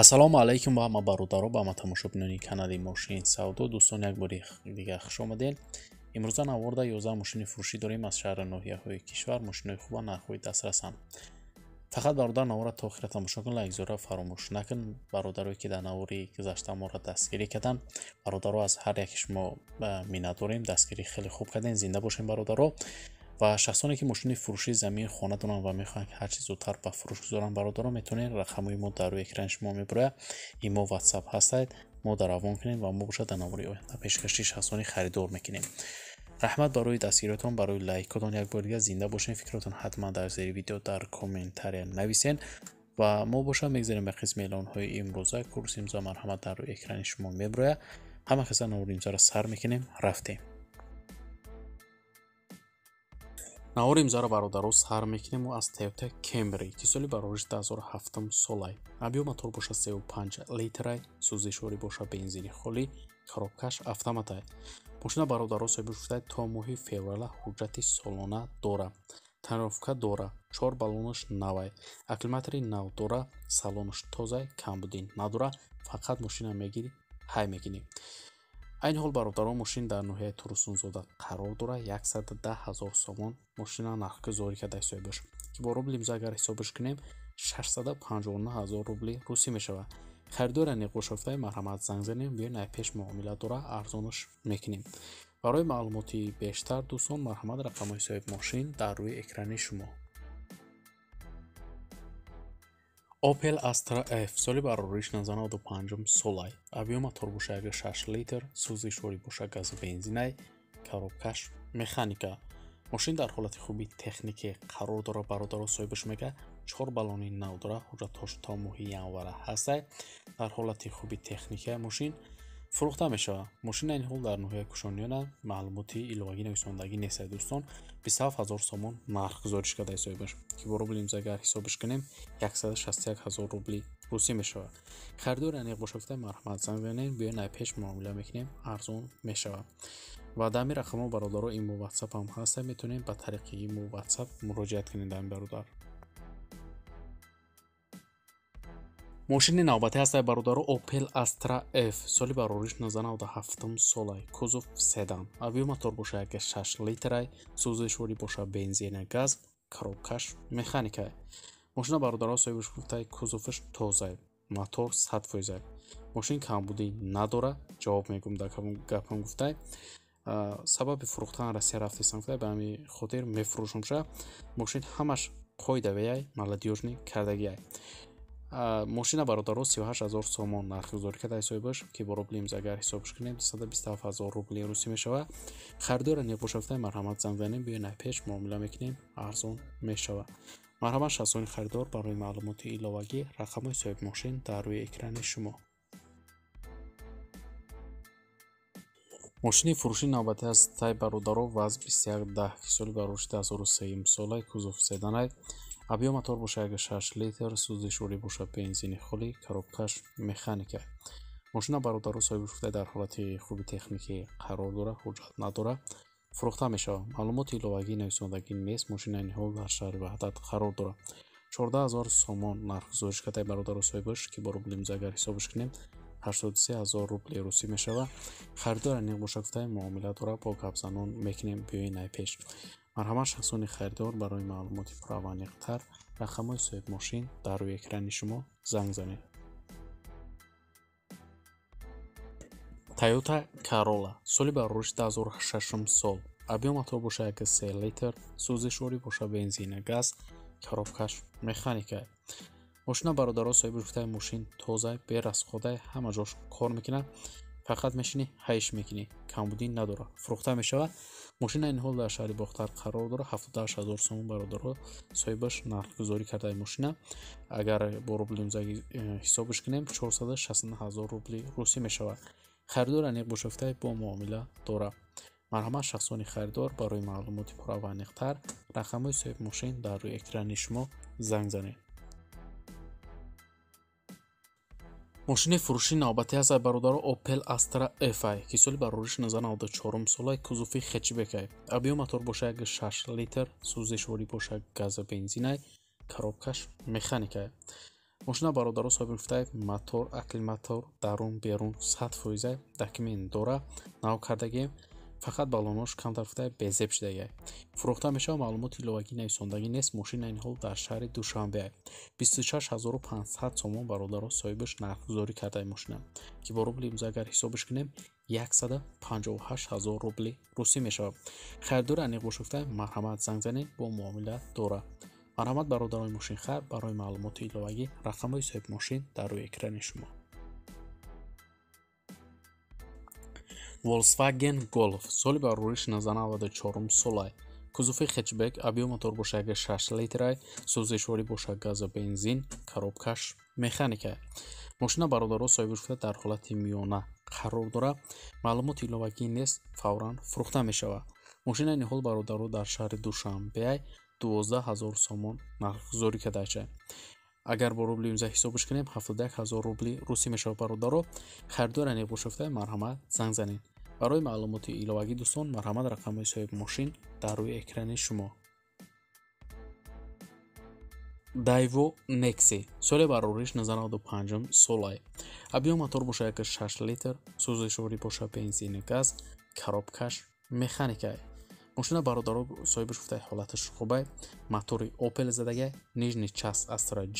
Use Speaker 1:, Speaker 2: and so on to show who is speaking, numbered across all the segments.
Speaker 1: ассалому алайкум ба ҳама бародаро ба ҳама тамошобинони канали мошин савдо дӯстон як бори дига хуш омадед. имрӯза навборда 11 мошини фурӯшӣ дорем аз шаҳри ноҳияҳои кишвар. мошинои хуба нархҳои дастрасанд. фақат бародар навора то охира тамошо кун, лайк зора фаромӯш накун. бародарое ки дар навори гузашта моро дастгирӣ карданд, бародаро аз ҳар яки шумо миннат дорем. дастгирӣ хеле хуб кардем. зинда бошем бародаро. ва шахсоне ки мошини фурӯшии замин хона доранд ва мехоҳанд ки ҳар чӣ зудтар ба фурӯш гузоранд, бародаро метавонед рақамҳои мо дар рӯи экрани шумо мебарояд. имо ватсап ҳастад, мо даравон кунем ва мо бошад дар навори оянда пешкаши шахсони харидор мекунем. раҳмат барои дастгириятон, барои лайкотон. як бор дига зинда бошед. фикротон ҳатман дар зери видео дар комментария нависен ва мо бошад мегзарем ба қисми эълонҳои имрӯза. курси имзо марҳамат дар рӯи экрани шумо мебарояд. ҳама каса навори имзоро сар мекунем. рафтем. навори имзоро бародаро сар мекунем аз Toyota Camry ки соли бароришт 2007 солай. абиё мотор боша 35 литрай, сӯзишворӣ боша бензини холӣ, коробкаш автоматай. мошина бародаро соҳиби шуфтай то моҳи феврала ҳуҷҷати солона дора. тонировка дора, 4 баллонаш навай, аккумулятори нав дора, салонаш тозай, камбудин надора. фақат мошина мегирӣ, ҳай мекунӣ. айни ҳол бародаро мошин дар ноҳияи Турсунзода қарор дорад. 110 000 сомон мошина нархгузорӣ кардаи соҳибаш ки бо рубли имзо агар ҳисобаш кунем 659 000 рубли русӣ мешавад. харидори аниқошафтаи марҳамат занг занем, биён айпеш муомила дора, арзонаш мекунем. барои маълумоти бештар дӯстон марҳамат рақамҳои соҳиби мошин дар рӯи экрани шумо. Opel Astra F соли барориш 1995 солай. абиё мотор боша 6 литр, сӯзишворӣ боша газ бензинай, коробкаш механика. мошин дар ҳолати хуби техникӣ қарор дора. бародаро соҳибаш мега 4 баллони нав дора. ҳуҷҷатҳош то моҳи январа ҳастай. дар ҳолати хуби техника мошин фурӯхта мешавад. мошин айни ҳол дар ноҳияи кушониёна маълумоти иловагӣ нависондагӣ нестад дӯстон. 27 000 сомон нарх гузориш кардаи соҳибаш ки бо рубли имзо агар ҳисобаш кунем 161 000 рубли русӣ мешавад. харидори аниқ бошафтаи марҳамат занг занем, биён айпеш муомила мекунем, арзон мешавад. ва дар ин рақамҳо бародаро имо ватсап ҳам ҳаста, метавонем ба тариқи имо ватсап муроҷиат кунед дар ин бародар. мошини навбатӣ ҳастай бародаро Opel Astra F соли барориш 1997 солай. кузов седан. авио мотор боша 6 литрай, сӯзишворӣ боша бензина газ, коробкаш механикай. мошина бародаро соҳибаш гуфтай кузоваш тозай, мотор 100%. мошин камбудӣ надора. ҷавоб мегум дар гапам гуфтай. сабаби фурӯхтан Россия рафтистан гуфтай, ба ҳамин хотир мефурӯшамша. мошин ҳамаш қоидавияй, маладёжни кардагияй. мошина бародаро 38 000 сомон нархгузорӣ кардаи соҳибаш ки бо рубли имзо агар ҳисобаш кунем 227 000 рубли русӣ мешавад. харидори аниқошафтаи марҳамат занг занем, биён айпеш муомила мекунем, арзон мешавад. марҳамат шахсони харидор, барои маълумоти иловагӣ рақамҳои соҳиби мошин дар рӯи экрани шумо. мошини фурӯшии навбатӣ ҳастай бародаро ВАЗ 2110 ки соли бароришт 2003 солай. кузов седанай. абиё мотор боша 6 литр, сӯзишворӣ боша бензини холӣ, коробкаш механика. мошина бародаро соҳиби гуфтай дар ҳолати хуби техникӣ қарор дора, ҳуҷҷат надора, фурӯхта мешавад. маълумоти иловагӣ нависондагӣ нест. мошина айни ҳол дар шаҳри ваҳдат қарор дора. 14 000 сомон нархгузориш кардаи бародаро соҳибаш ки бо рубли имзо агар ҳисобаш кунем 83 000 рубли русӣ мешавад. харидор аниқ боша гуфтай муомила дора, бо гапзанон мекунем, биёин айпеш. марҳамат шахсони харидор, барои маълумоти пурра ва аниқтар рақамҳои соҳиби мошин дар рӯи экрани шумо занг занед. Toyota Corolla соли барориш 2006 сол. абиё мотор боша 3 литр, сӯзишворӣ боша бензина газ, коробкаш механика. мошина бародаро соҳиби гуфтай мошин тозай, берасходай, ҳама ҷош кор мекунад, фақат мешинӣ ҳайш мекунӣ, камбудин надора, фурӯхта мешавад. мошина айни ҳол дар шаҳри бохтар қарор дора. 78 000 сомон бародаро соҳибаш нархгузорӣ кардаи мошина агар бо рубли имзо ҳисобаш кунем 469 000 рубли русӣ мешавад. харидори аниқ бошафтай бо муомила дора. марҳамат шахсони харидор, барои маълумоти пурра ва аниқтар рақамҳои соҳиби мошин дар рӯи экрани шумо занг занед. мошини фурӯшии навбатӣ ҳастай бародаро Opel Astra F ки соли барориш 1994 солай. кузови хетчбекай. абиё мотор боша 6 литр, сӯзишворӣ боша газ бензинай, коробкаш механикай. мошина бародаро соҳиби гуфтаи мотор акклиматор дарун берун 100% документ дора нав кардагием фақат баллонош камтар гуфтаи безеб шудагиай фурӯхта мешава маълумоти иловагӣ нависондагӣ нест мошина ин ҳол дар шаҳри душанбе 26500 сомон бародаро соҳибаш нархгузорӣ кардаи мошина ки бо рубли имрӯз агар ҳисобаш кунем 158000 рубли русӣ мешавад харидори аниқ боша гуфтаи марҳамат занг занед бо муомила дора марҳамат бародарои мошинхар барои маълумоти иловагӣ рақамҳои соҳиби мошин дар рӯи экрани шумо Volkswagen Golf соли барориш 1994 солай кузуфи хэтчбек абиём мотор бошад 6 литрай сӯзишворӣ бошад газу бензин коробкаш механикай мошина бародаро соҳибаш гуфта дар ҳолати миёна қарор дорад маълумоти иловагӣ нест фавран фурӯхта мешавад мошина ин ҳол бародаро дар шаҳри душанбе 12000 сомон нархгузорӣ кардааша агар бо рубли имза ҳисобаш кунем 71000 рубли русӣ мешавад бародаро харидор аниқ боша гуфта марҳамат занг занед барои маълумоти иловагӣ дӯстон марҳамат рақамҳои соҳиби мошин дар рӯи экрани шумо Daewoo Nexi соли барориш 1995 солай абиём мотор бошад 6 литр сӯзишворӣ бошад бензини газ коробкаш механикай мошина бародаро соҳибаш гуфта ҳолаташ хубай мотори Opel задагай нижни час Astra G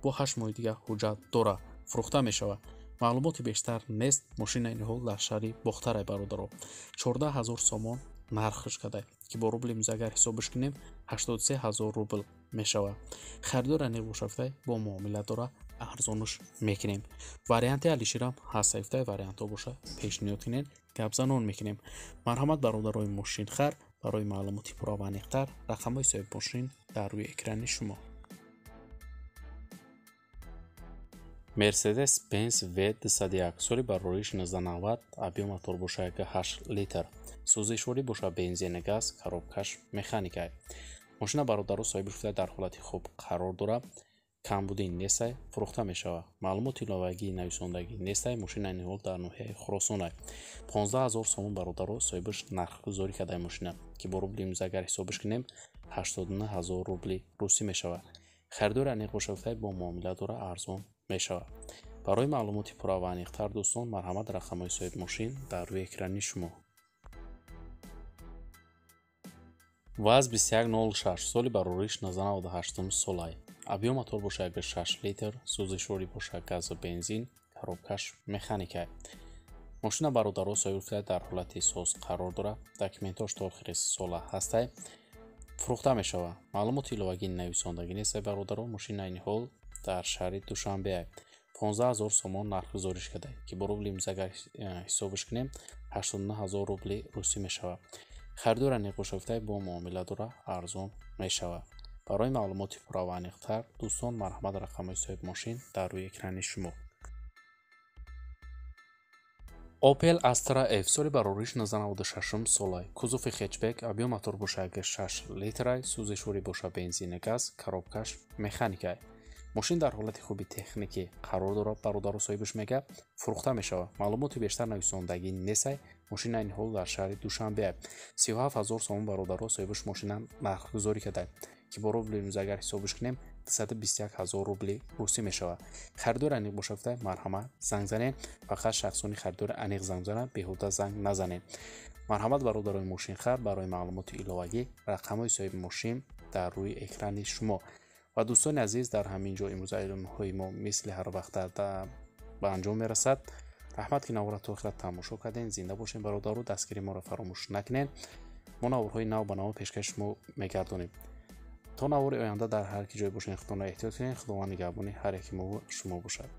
Speaker 1: бо 8 моҳи дига ҳуҷҷат дора фурӯхта мешавад маълумоти бештар нест мошина ин ҳол дар шаҳри бохтарай бародаро 14000 сомон нархш кардай ки бо рубли имрӯз агар ҳисобаш кунем 83000 рубл мешавад харидор аниқ боша гуфтай бо муомила дора арзонуш мекунем варианти алиширам ҳаст гуфтай вариантҳо боша пешниҳод кунем гапзанон мекунем марҳамат бародарои мошинхар барои маълумоти пурра ва аниқтар рақамҳои соҳиби мошин дар рӯи экрани шумо Mercedes-Benz V201 соли барориш 1990 абиём мотор бошад 8 литр сӯзишворӣ бошад бензини газ коробкаш механикай мошина бародаро соҳибаш гуфта дар ҳолати хуб қарор дорад камбудин нестай фурӯхта мешавад маълумоти иловагии нависондагӣ нестай мошина ин ҳол дар ноҳияи хуросонай 15000 сомон бародаро соҳибаш нархгузорӣ кардаи мошина ки бо рубли имрӯз агар ҳисобаш кунем 89000 рубли русӣ мешавад харидори аниқ боша гуфтай бо муомила дора арзон мешавад барои маълумоти пурра ва аниқтар дӯстон марҳамат рақамҳои соҳиби мошин дар рӯи экрани шумо ВАЗ-2106 соли барориш 1998 солай абиём мотор бошад 6 литр сӯзишворӣ бошад газу бензин коробкаш механикай мошина бародаро соҳиби гуфта дар ҳолати соз қарор дорад документош то охири сола ҳастай фурӯхта мешавад маълумоти иловагӣ нависондагӣ нестай бародаро мошина ин ҳол дар шаҳри душанбе 15000 сомон нархгузориш кардай ки бо рубли имрӯз агар ҳисобаш кунем 89000 рубли русӣ мешавад харидор аниқ боша гуфтай бо муомила дора арзон мешавад барои маълумоти пурра ва аниқтар дӯстон марҳамат рақамҳои соҳиби мошин дар рӯи экрани шумо Opel Astra F соли барориш 1996 солай кузуфи хэтчбек абиём мотор бошад 6 литрай сӯзишворӣ бошад бензини газ коробкаш механикай мошин дар ҳолати хуби техникӣ қарор дорад бародаро соҳибаш мега фурӯхта мешавад маълумоти бештар нависондагӣ несай мошина ин ҳол дар шаҳри душанбе 37000 сомон бародаро соҳибаш мошина нархгузорӣ кардай ки бо рубли имрӯз агар ҳисобаш кунем 221000 рубли русӣ мешавад харидор аниқ боша гуфтай марҳамат занг занед фақат шахсони харидори аниқ занг занад беҳуда занг назанед марҳамат бародарои мошинхар барои маълумоти иловагӣ рақамҳои соҳиби мошин дар рӯи экрани шумо ва дӯстони азиз дар ҳамин ҷо имрӯз аъломҳои мо мисли ҳар вақта ба анҷом мерасад раҳмат ки навора то охира тамошо кардем зинда бошем бародаро дастгирии моро фаромӯш накунед мо наворҳои нав ба наво пешкаши шумо мегардонем то навори оянда дар ҳар ки ҷой бошем худтонро эҳтиёт кунед худованд нигаҳбони ҳар яки мо шумо бошад